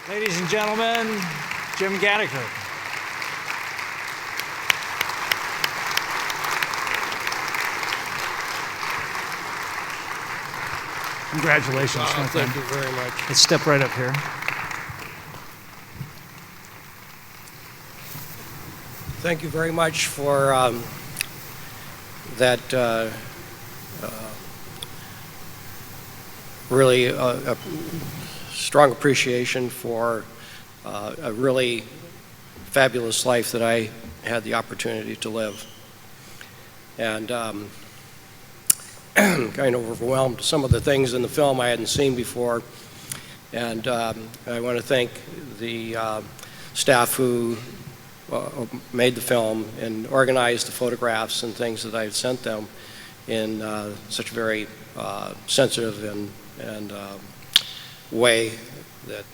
Ladies and gentlemen, Jim Gatacre. Congratulations, my friend. Thank you very much. Let's step right up here. Thank you very much for that really a strong appreciation for a really fabulous life that I had the opportunity to live. And kind of overwhelmed. Some of the things in the film I hadn't seen before. And I want to thank the staff who made the film and organized the photographs and things that I had sent them in such a very sensitive and way that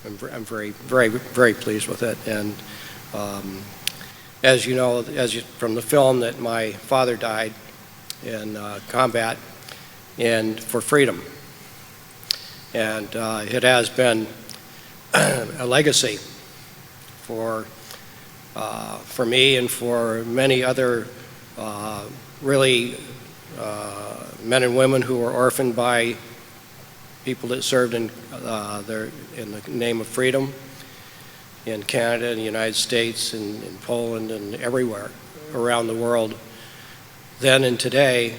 I'm very, very, very pleased with it. And as you know, from the film, that my father died in combat and for freedom. And it has been a legacy for me and for many other really men and women who were orphaned by people that served in the name of freedom in Canada and the United States and in Poland and everywhere around the world. Then and today,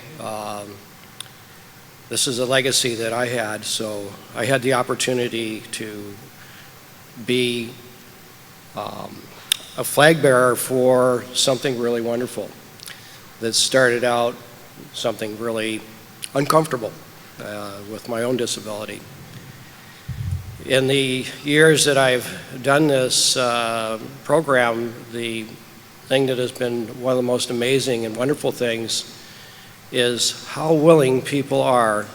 this is a legacy that I had, so I had the opportunity to be a flag bearer for something really wonderful that started out something really uncomfortable with my own disability. In the years that I've done this program, the thing that has been one of the most amazing and wonderful things is how willing people are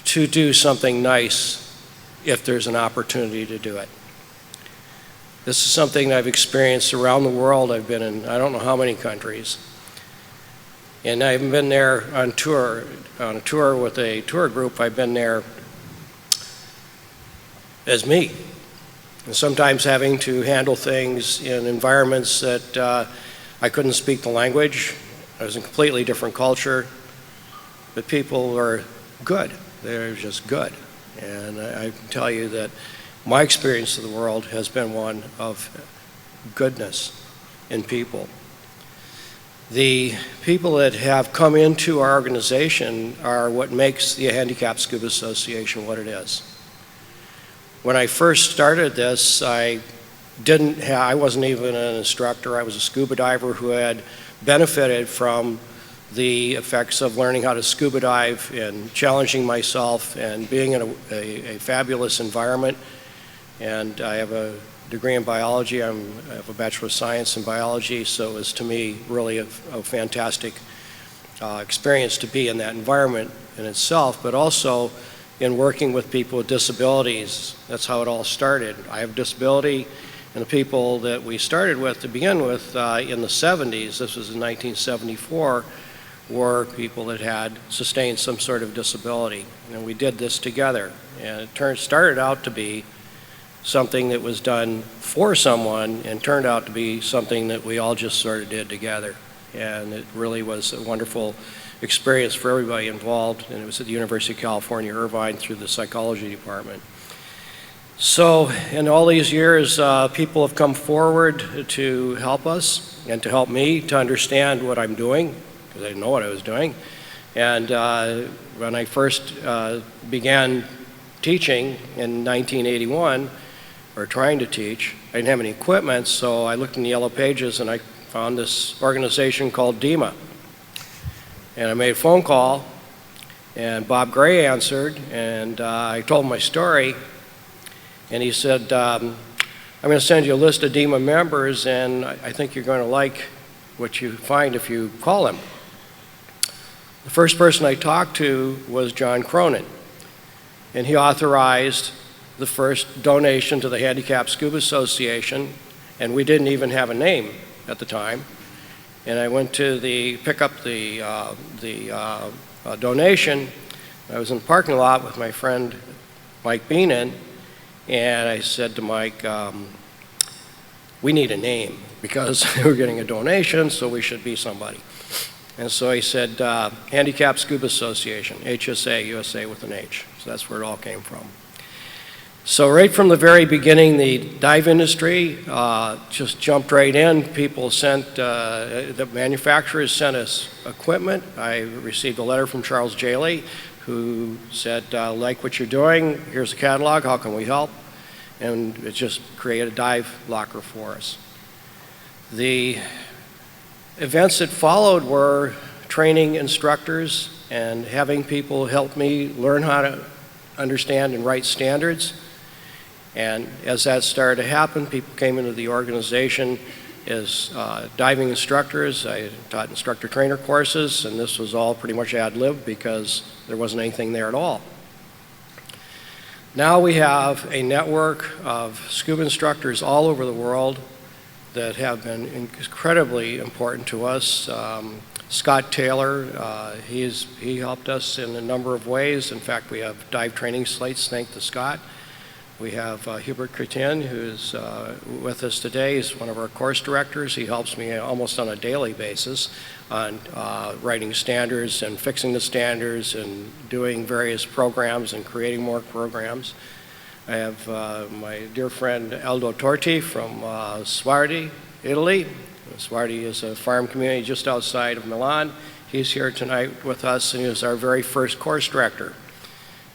to do something nice if there's an opportunity to do it. This is something I've experienced around the world. I've been in I don't know how many countries. And I've been there on a tour with a tour group. I've been there as me. And sometimes having to handle things in environments that I couldn't speak the language. It was a completely different culture, but people were good. They're just good. And I can tell you that my experience of the world has been one of goodness in people. The people that have come into our organization are what makes the Handicapped Scuba Association what it is. When I first started this, I wasn't even an instructor. I was a scuba diver who had benefited from the effects of learning how to scuba dive and challenging myself and being in a fabulous environment. And I have a degree in biology. I have a Bachelor of Science in biology, so it was to me really a fantastic experience to be in that environment in itself, but also in working with people with disabilities. That's how it all started. I have a disability, and the people that we started with to begin with in the 70s, this was in 1974, were people that had sustained some sort of disability. And we did this together. And it started out to be something that was done for someone and turned out to be something that we all just sort of did together. And it really was a wonderful experience for everybody involved, and it was at the University of California, Irvine, through the psychology department. So in all these years, people have come forward to help us and to help me to understand what I'm doing, because I didn't know what I was doing. And when I first began teaching in 1981, or trying to teach, I didn't have any equipment, so I looked in the yellow pages and I found this organization called Dema. And I made a phone call, and Bob Gray answered, and I told him my story, and he said, I'm going to send you a list of Dema members, and I think you're going to like what you find if you call him. The first person I talked to was John Cronin, and he authorized the first donation to the Handicapped Scuba Association, and we didn't even have a name at the time. And I went to pick up the donation. I was in the parking lot with my friend Mike Beenan, And I said to Mike, we need a name because we're getting a donation, so we should be somebody. And so he said, Handicapped Scuba Association, HSA, USA with an H. So that's where it all came from. So right from the very beginning, the dive industry just jumped right in. People sent, the manufacturers sent us equipment. I received a letter from Charles Jaley, who said, like what you're doing, here's a catalog, how can we help? And it just created a dive locker for us. The events that followed were training instructors and having people help me learn how to understand and write standards. And as that started to happen, people came into the organization as diving instructors. I taught instructor trainer courses, and this was all pretty much ad lib because there wasn't anything there at all. Now we have a network of scuba instructors all over the world that have been incredibly important to us. Scott Taylor, he helped us in a number of ways. In fact, we have dive training slates thanks to Scott. We have Hubert Cretin, who's with us today. He's one of our course directors. He helps me almost on a daily basis on writing standards and fixing the standards and doing various programs and creating more programs. I have my dear friend Aldo Torti from Suardi, Italy. Suardi is a farm community just outside of Milan. He's here tonight with us, and he was our very first course director.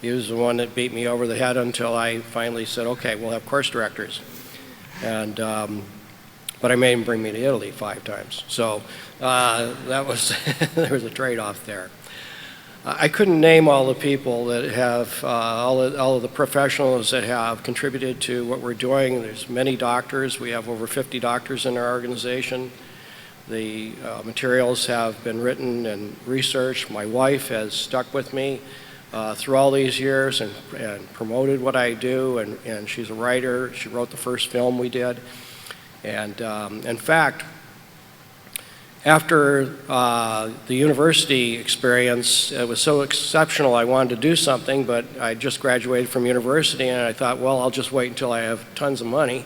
He was the one that beat me over the head until I finally said, okay, we'll have course directors. And, but I made him bring me to Italy 5 times. So that was, there was a trade-off there. I couldn't name all the people that have, all of the professionals that have contributed to what we're doing. There's many doctors. We have over 50 doctors in our organization. The materials have been written and researched. My wife has stuck with me through all these years and promoted what I do, and she's a writer. She wrote the first film we did. And in fact, after the university experience, it was so exceptional I wanted to do something, but I just graduated from university and I thought, well, I'll just wait until I have tons of money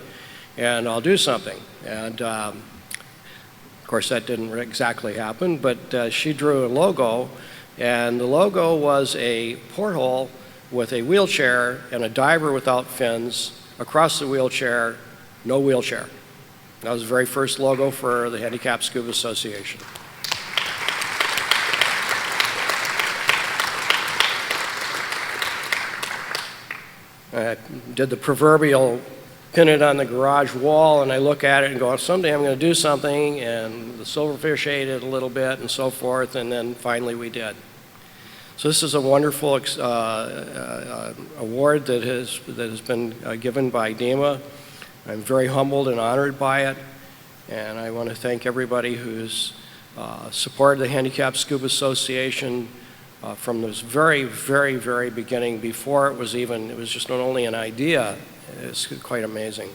and I'll do something. And of course that didn't exactly happen, but she drew a logo. And the logo was a porthole with a wheelchair and a diver without fins. Across the wheelchair, no wheelchair. That was the very first logo for the Handicapped Scuba Association. I did the proverbial pin it on the garage wall, and I look at it and go, someday I'm going to do something, and the silverfish ate it a little bit and so forth, and then finally we did. So this is a wonderful award that has been given by Dema. I'm very humbled and honored by it, and I want to thank everybody who's supported the Handicapped Scuba Association from this very, very, very beginning. Before it was just not only an idea. It's quite amazing.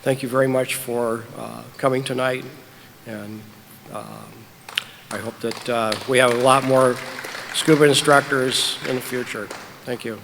Thank you very much for coming tonight, and I hope that we have a lot more scuba instructors in the future. Thank you.